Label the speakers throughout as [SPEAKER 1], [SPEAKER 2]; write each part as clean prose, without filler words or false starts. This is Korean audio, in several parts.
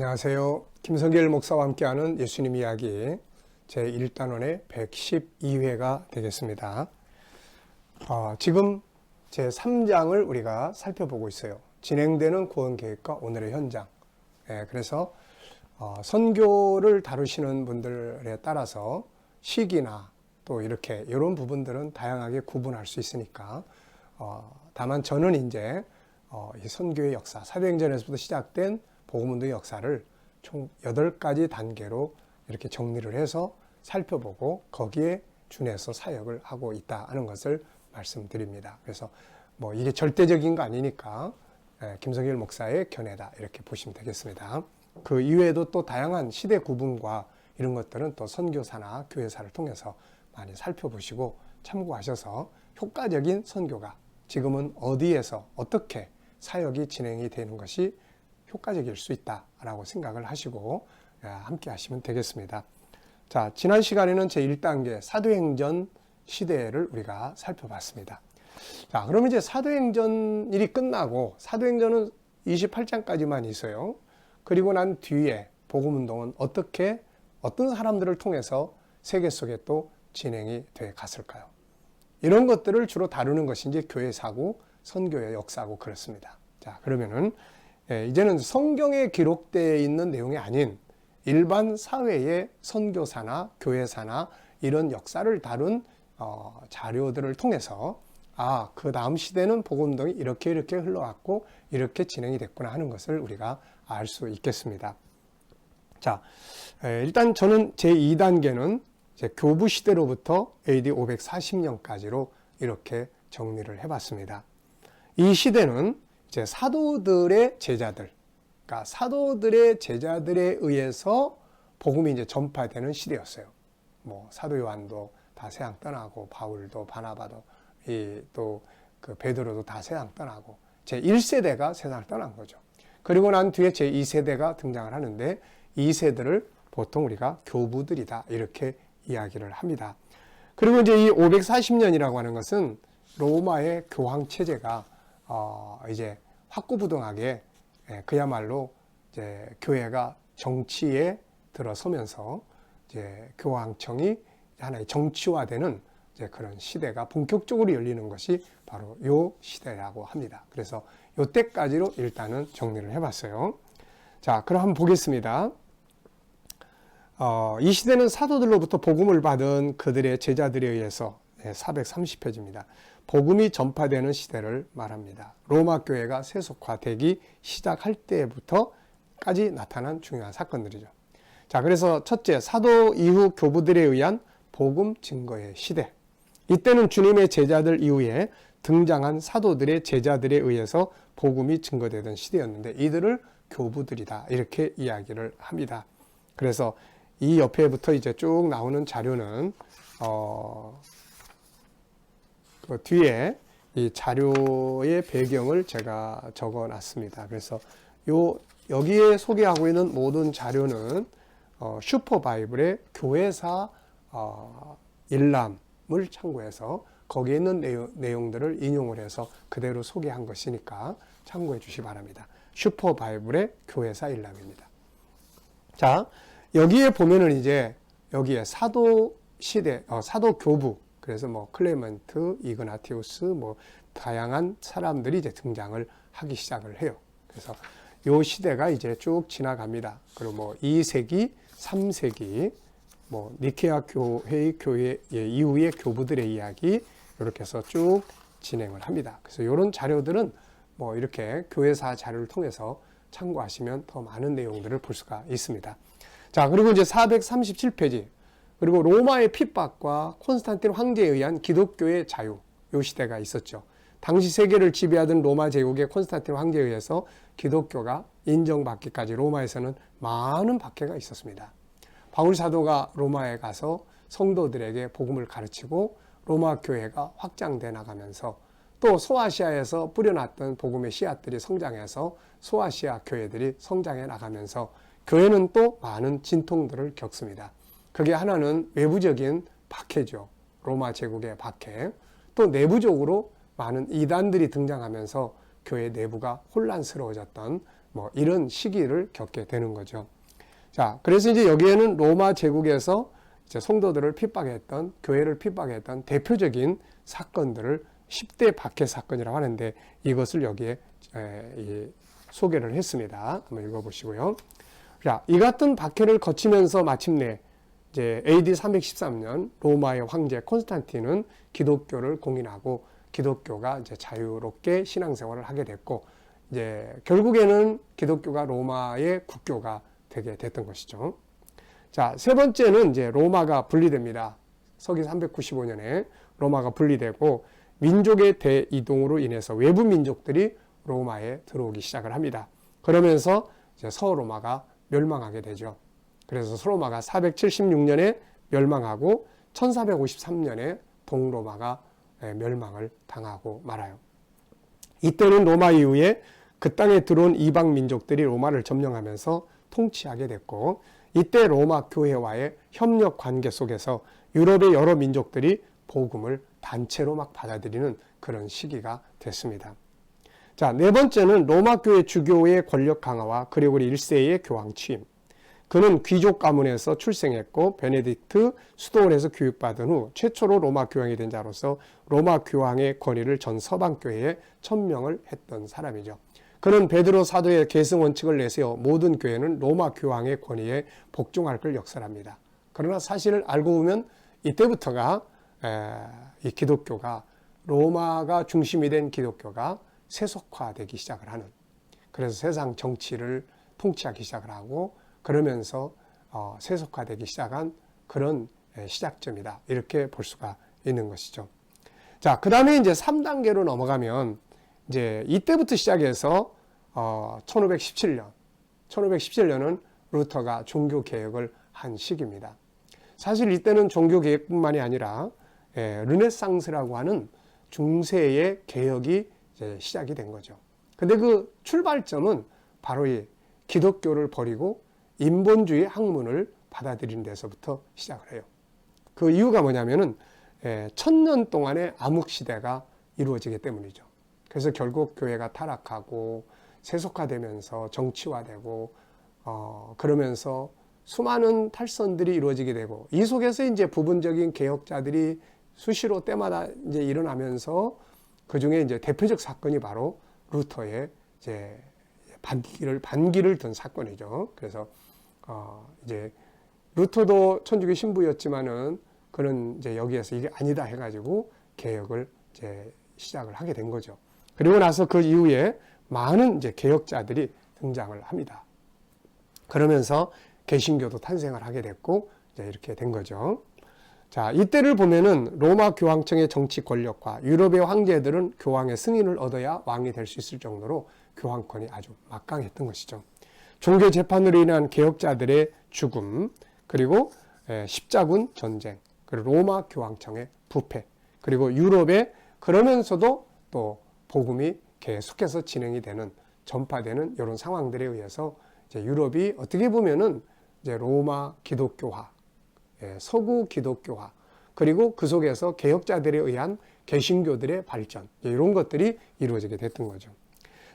[SPEAKER 1] 안녕하세요. 김성길 목사와 함께하는 예수님 이야기 제1단원의 112회가 되겠습니다. 지금 제3장을 우리가 살펴보고 있어요. 진행되는 구원계획과 오늘의 현장. 그래서 선교를 다루시는 분들에 따라서 시기나 또 이렇게 이런 부분들은 다양하게 구분할 수 있으니까 다만 저는 이제 이 선교의 역사, 사도행전에서부터 시작된 복음운동의 역사를 총 8가지 단계로 이렇게 정리를 해서 살펴보고 거기에 준해서 사역을 하고 있다는 것을 말씀드립니다. 그래서 뭐 이게 절대적인 거 아니니까 김성길 목사의 견해다 이렇게 보시면 되겠습니다. 그 이외에도 또 다양한 시대 구분과 이런 것들은 또 선교사나 교회사를 통해서 많이 살펴보시고 참고하셔서 효과적인 선교가 지금은 어디에서 어떻게 사역이 진행이 되는 것이 효과적일 수 있다라고 생각을 하시고 함께 하시면 되겠습니다. 자, 지난 시간에는 제1단계 사도행전 시대를 우리가 살펴봤습니다. 자, 그러면 이제 사도행전 일이 끝나고 사도행전은 28장까지만 있어요. 그리고 난 뒤에 복음운동은 어떤 사람들을 통해서 세계 속에 또 진행이 돼 갔을까요? 이런 것들을 주로 다루는 것이 이제 교회사고 선교의 역사고 그렇습니다. 자, 그러면은 이제는 성경에 기록되어 있는 내용이 아닌 일반 사회의 선교사나 교회사나 이런 역사를 다룬 자료들을 통해서 그 다음 시대는 복음운동이 이렇게 흘러왔고 이렇게 진행이 됐구나 하는 것을 우리가 알 수 있겠습니다. 자, 일단 저는 제2단계는 교부 시대로부터 AD 540년까지로 이렇게 정리를 해봤습니다. 이 시대는 이제 사도들의 제자들, 그러니까 사도들의 제자들에 의해서 복음이 이제 전파되는 시대였어요. 뭐 사도 요한도 다 세상 떠나고 바울도 바나바도 또 그 베드로도 다 세상 떠나고 제 1세대가 세상을 떠난 거죠. 그리고 난 뒤에 제 2세대가 등장을 하는데 이 세대를 보통 우리가 교부들이다 이렇게 이야기를 합니다. 그리고 이제 이 540년이라고 하는 것은 로마의 교황 체제가 이제 확고부동하게 그야말로 이제 교회가 정치에 들어서면서 이제 교황청이 하나의 정치화되는 이제 그런 시대가 본격적으로 열리는 것이 바로 요 시대라고 합니다. 그래서 요 때까지로 일단은 정리를 해봤어요. 자, 그럼 한번 보겠습니다. 이 시대는 사도들로부터 복음을 받은 그들의 제자들에 의해서 430페이지입니다. 복음이 전파되는 시대를 말합니다. 로마 교회가 세속화되기 시작할 때부터까지 나타난 중요한 사건들이죠. 자, 그래서 첫째, 사도 이후 교부들에 의한 복음 증거의 시대. 이때는 주님의 제자들 이후에 등장한 사도들의 제자들에 의해서 복음이 증거되던 시대였는데 이들을 교부들이다 이렇게 이야기를 합니다. 그래서 이 옆에부터 이제 쭉 나오는 자료는 그 뒤에 이 자료의 배경을 제가 적어 놨습니다. 그래서 여기에 소개하고 있는 모든 자료는 슈퍼바이블의 교회사 일람을 참고해서 거기에 있는 내용들을 인용을 해서 그대로 소개한 것이니까 참고해 주시기 바랍니다. 슈퍼바이블의 교회사 일람입니다. 자, 여기에 보면은 이제 여기에 사도 시대, 사도 교부, 그래서 뭐 클레멘트, 이그나티우스, 뭐 다양한 사람들이 이제 등장을 하기 시작을 해요. 그래서 요 시대가 이제 쭉 지나갑니다. 그리고 뭐 2세기, 3세기, 뭐 니케아 교회 이후의 교부들의 이야기 이렇게 해서 쭉 진행을 합니다. 그래서 이런 자료들은 뭐 이렇게 교회사 자료를 통해서 참고하시면 더 많은 내용들을 볼 수가 있습니다. 자, 그리고 이제 437페이지. 그리고 로마의 핍박과 콘스탄틴 황제에 의한 기독교의 자유, 요 시대가 있었죠. 당시 세계를 지배하던 로마 제국의 콘스탄틴 황제에 의해서 기독교가 인정받기까지 로마에서는 많은 박해가 있었습니다. 바울 사도가 로마에 가서 성도들에게 복음을 가르치고 로마 교회가 확장돼 나가면서 또 소아시아에서 뿌려놨던 복음의 씨앗들이 성장해서 소아시아 교회들이 성장해 나가면서 교회는 또 많은 진통들을 겪습니다. 그게 하나는 외부적인 박해죠. 로마 제국의 박해. 또 내부적으로 많은 이단들이 등장하면서 교회 내부가 혼란스러워졌던 뭐 이런 시기를 겪게 되는 거죠. 자, 그래서 이제 여기에는 로마 제국에서 이제 성도들을 핍박했던, 교회를 핍박했던 대표적인 사건들을 10대 박해 사건이라고 하는데, 이것을 여기에 소개를 했습니다. 한번 읽어보시고요. 자, 이 같은 박해를 거치면서 마침내 이제 AD 313년 로마의 황제 콘스탄틴은 기독교를 공인하고 기독교가 이제 자유롭게 신앙생활을 하게 됐고, 이제 결국에는 기독교가 로마의 국교가 되게 됐던 것이죠. 자, 세 번째는 이제 로마가 분리됩니다. 서기 395년에 로마가 분리되고 민족의 대이동으로 인해서 외부 민족들이 로마에 들어오기 시작을 합니다. 그러면서 이제 서로마가 멸망하게 되죠. 그래서 서로마가 476년에 멸망하고 1453년에 동로마가 멸망을 당하고 말아요. 이때는 로마 이후에 그 땅에 들어온 이방 민족들이 로마를 점령하면서 통치하게 됐고, 이때 로마 교회와의 협력 관계 속에서 유럽의 여러 민족들이 복음을 단체로 막 받아들이는 그런 시기가 됐습니다. 자, 네 번째는 로마 교회 주교의 권력 강화와 그리고리 1세의 교황 취임. 그는 귀족 가문에서 출생했고 베네딕트 수도원에서 교육받은 후 최초로 로마 교황이 된 자로서 로마 교황의 권위를 전 서방 교회에 천명을 했던 사람이죠. 그는 베드로 사도의 계승 원칙을 내세워 모든 교회는 로마 교황의 권위에 복종할 걸 역설합니다. 그러나 사실을 알고 보면 이때부터가 이 기독교가, 로마가 중심이 된 기독교가 세속화되기 시작을 하는, 그래서 세상 정치를 통치하기 시작을 하고 그러면서 세속화되기 시작한 그런 시작점이다, 이렇게 볼 수가 있는 것이죠. 자, 그 다음에 이제 3단계로 넘어가면 이제 이때부터 시작해서 1517년은 루터가 종교 개혁을 한 시기입니다. 사실 이때는 종교 개혁뿐만이 아니라 르네상스라고 하는 중세의 개혁이 이제 시작이 된 거죠. 근데 그 출발점은 바로 이 기독교를 버리고 인본주의 학문을 받아들이는 데서부터 시작을 해요. 그 이유가 뭐냐면은 1000년 동안의 암흑시대가 이루어지기 때문이죠. 그래서 결국 교회가 타락하고 세속화되면서 정치화되고 그러면서 수많은 탈선들이 이루어지게 되고, 이 속에서 이제 부분적인 개혁자들이 수시로 때마다 이제 일어나면서 그 중에 이제 대표적 사건이 바로 루터의 이제 반기를 든 사건이죠. 그래서 이제 루터도 천주교 신부였지만은 그는 이제 여기에서 이게 아니다 해가지고 개혁을 이제 시작을 하게 된 거죠. 그리고 나서 그 이후에 많은 이제 개혁자들이 등장을 합니다. 그러면서 개신교도 탄생을 하게 됐고 이제 이렇게 된 거죠. 자, 이때를 보면은 로마 교황청의 정치 권력과 유럽의 황제들은 교황의 승인을 얻어야 왕이 될 수 있을 정도로 교황권이 아주 막강했던 것이죠. 종교 재판으로 인한 개혁자들의 죽음, 그리고 십자군 전쟁, 그리고 로마 교황청의 부패, 그리고 유럽에 그러면서도 또 복음이 계속해서 진행이 되는, 전파되는 이런 상황들에 의해서 이제 유럽이 어떻게 보면은 이제 로마 기독교화, 서구 기독교화, 그리고 그 속에서 개혁자들에 의한 개신교들의 발전, 이런 것들이 이루어지게 됐던 거죠.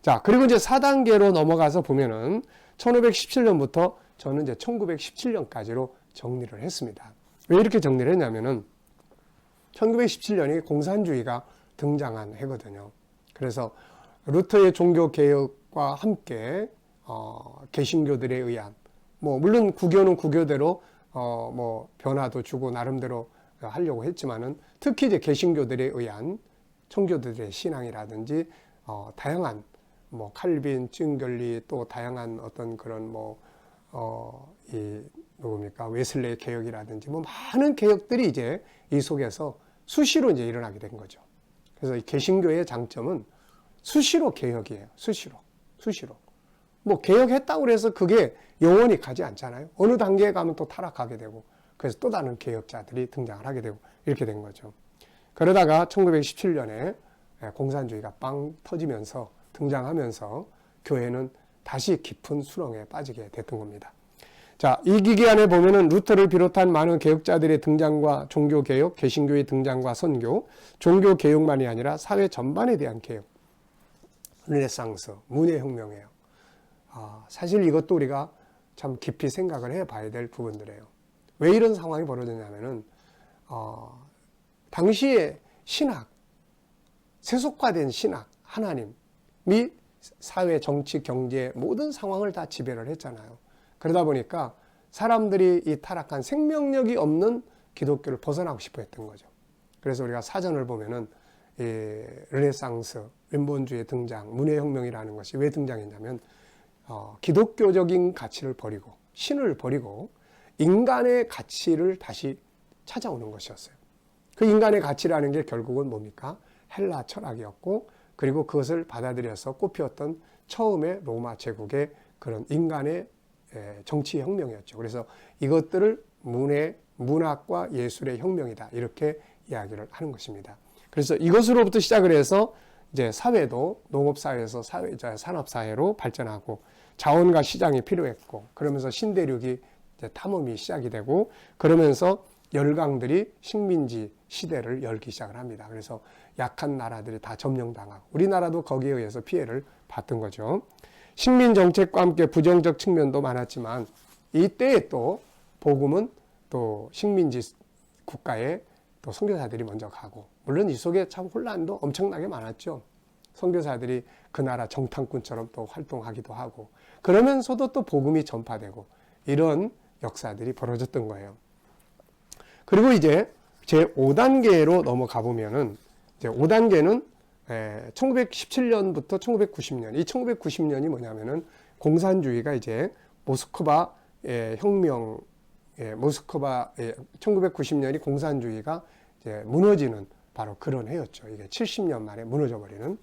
[SPEAKER 1] 자, 그리고 이제 4단계로 넘어가서 보면은 1517년부터 저는 이제 1917년까지로 정리를 했습니다. 왜 이렇게 정리를 했냐면은 1917년이 공산주의가 등장한 해거든요. 그래서 루터의 종교 개혁과 함께 개신교들에 의한, 뭐 물론 구교는 구교대로 뭐 변화도 주고 나름대로 하려고 했지만은, 특히 이제 개신교들에 의한 청교도들의 신앙이라든지 다양한 뭐 칼빈, 쭝결리, 또 다양한 어떤 그런 누굽니까 웨슬레의 개혁이라든지 뭐 많은 개혁들이 이제 이 속에서 수시로 이제 일어나게 된 거죠. 그래서 이 개신교의 장점은 수시로 개혁이에요. 수시로. 뭐 개혁했다고 해서 그게 영원히 가지 않잖아요. 어느 단계에 가면 또 타락하게 되고, 그래서 또 다른 개혁자들이 등장을 하게 되고 이렇게 된 거죠. 그러다가 1917년에 공산주의가 빵 터지면서 등장하면서 교회는 다시 깊은 수렁에 빠지게 됐던 겁니다. 자, 이 기간에 보면은 루터를 비롯한 많은 개혁자들의 등장과 종교개혁, 개신교의 등장과 선교, 종교개혁만이 아니라 사회 전반에 대한 개혁, 르네상스, 문예혁명이에요. 사실 이것도 우리가 참 깊이 생각을 해봐야 될 부분들이에요. 왜 이런 상황이 벌어졌냐면은 당시에 신학, 세속화된 신학, 하나님이 사회, 정치, 경제 모든 상황을 다 지배를 했잖아요. 그러다 보니까 사람들이 이 타락한 생명력이 없는 기독교를 벗어나고 싶어 했던 거죠. 그래서 우리가 사전을 보면은 이 르네상스, 왼본주의 등장, 문해혁명이라는 것이 왜 등장했냐면 기독교적인 가치를 버리고 신을 버리고 인간의 가치를 다시 찾아오는 것이었어요. 그 인간의 가치라는 게 결국은 뭡니까? 헬라 철학이었고, 그리고 그것을 받아들여서 꽃피웠던 처음의 로마 제국의 그런 인간의 정치 혁명이었죠. 그래서 이것들을 문학과 예술의 혁명이다, 이렇게 이야기를 하는 것입니다. 그래서 이것으로부터 시작을 해서 이제 사회도 농업사회에서 산업사회로 발전하고 자원과 시장이 필요했고, 그러면서 신대륙이 이제 탐험이 시작이 되고, 그러면서 열강들이 식민지 시대를 열기 시작을 합니다. 그래서 약한 나라들이 다 점령당하고 우리나라도 거기에 의해서 피해를 봤던 거죠. 식민 정책과 함께 부정적 측면도 많았지만 이때에 또 복음은 또 식민지 국가에 또 선교사들이 먼저 가고, 물론 이 속에 참 혼란도 엄청나게 많았죠. 선교사들이 그 나라 정탐꾼처럼 또 활동하기도 하고, 그러면서도 또 복음이 전파되고, 이런 역사들이 벌어졌던 거예요. 그리고 이제 제 5단계로 넘어가 보면은, 이제 5단계는 1917년부터 1990년, 이 1990년이 뭐냐면은 공산주의가 이제 모스크바의 혁명, 모스크바 1990년이 공산주의가 이제 무너지는 바로 그런 해였죠. 이게 70년 만에 무너져 버리는.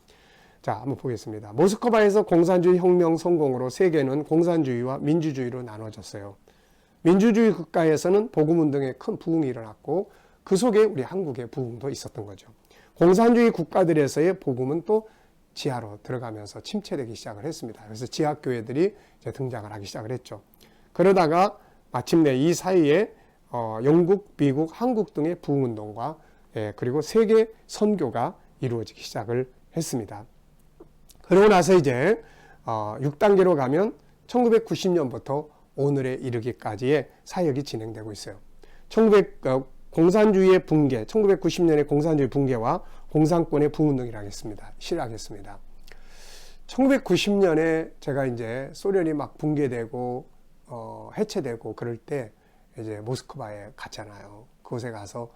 [SPEAKER 1] 자, 한번 보겠습니다. 모스크바에서 공산주의 혁명 성공으로 세계는 공산주의와 민주주의로 나눠졌어요. 민주주의 국가에서는 복음운동에 큰 부흥이 일어났고, 그 속에 우리 한국의 부흥도 있었던 거죠. 공산주의 국가들에서의 복음은 또 지하로 들어가면서 침체되기 시작을 했습니다. 그래서 지하교회들이 이제 등장을 하기 시작을 했죠. 그러다가 마침내 이 사이에 영국, 미국, 한국 등의 부흥운동과 그리고 세계 선교가 이루어지기 시작을 했습니다. 그러고 나서 이제 6단계로 가면 1990년부터 오늘에 이르기까지의 사역이 진행되고 있어요. 공산주의의 붕괴, 1990년의 공산주의 붕괴와 공산권의 부흥운동이라고 하겠습니다. 시작했습니다. 1990년에 제가 이제 소련이 막 붕괴되고 해체되고 그럴 때 이제 모스크바에 갔잖아요. 그곳에 가서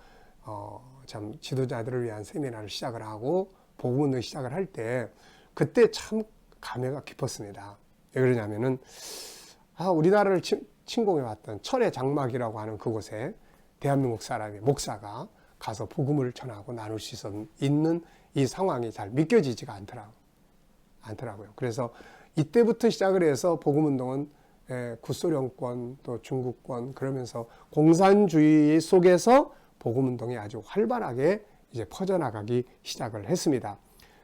[SPEAKER 1] 참 지도자들을 위한 세미나를 시작을 하고 복음운동 시작을 할 때 그때 참 감회가 깊었습니다. 왜 그러냐면은 우리나라를 침공해왔던 철의 장막이라고 하는 그곳에 대한민국 사람이 목사가 가서 복음을 전하고 나눌 수 있는 이 상황이 잘 믿겨지지가 않더라고요. 그래서 이때부터 시작을 해서 복음운동은 구소련권 또 중국권 그러면서 공산주의 속에서 복음운동이 아주 활발하게 이제 퍼져나가기 시작을 했습니다.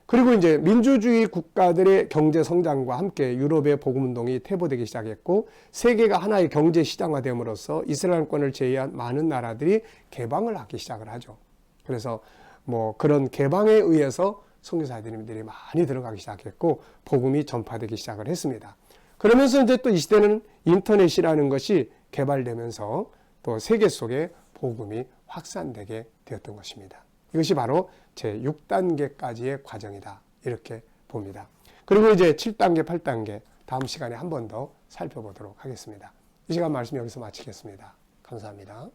[SPEAKER 1] 그리고 이제 민주주의 국가들의 경제 성장과 함께 유럽의 복음운동이 태보되기 시작했고, 세계가 하나의 경제 시장화됨으로써 이슬람권을 제외한 많은 나라들이 개방을 하기 시작을 하죠. 그래서 뭐 그런 개방에 의해서 선교사들이 많이 들어가기 시작했고 복음이 전파되기 시작을 했습니다. 그러면서 이제 또 이 시대는 인터넷이라는 것이 개발되면서 또 세계 속에 복음이 확산되게 되었던 것입니다. 이것이 바로 제 6단계까지의 과정이다, 이렇게 봅니다. 그리고 이제 7단계, 8단계 다음 시간에 한 번 더 살펴보도록 하겠습니다. 이 시간 말씀 여기서 마치겠습니다. 감사합니다.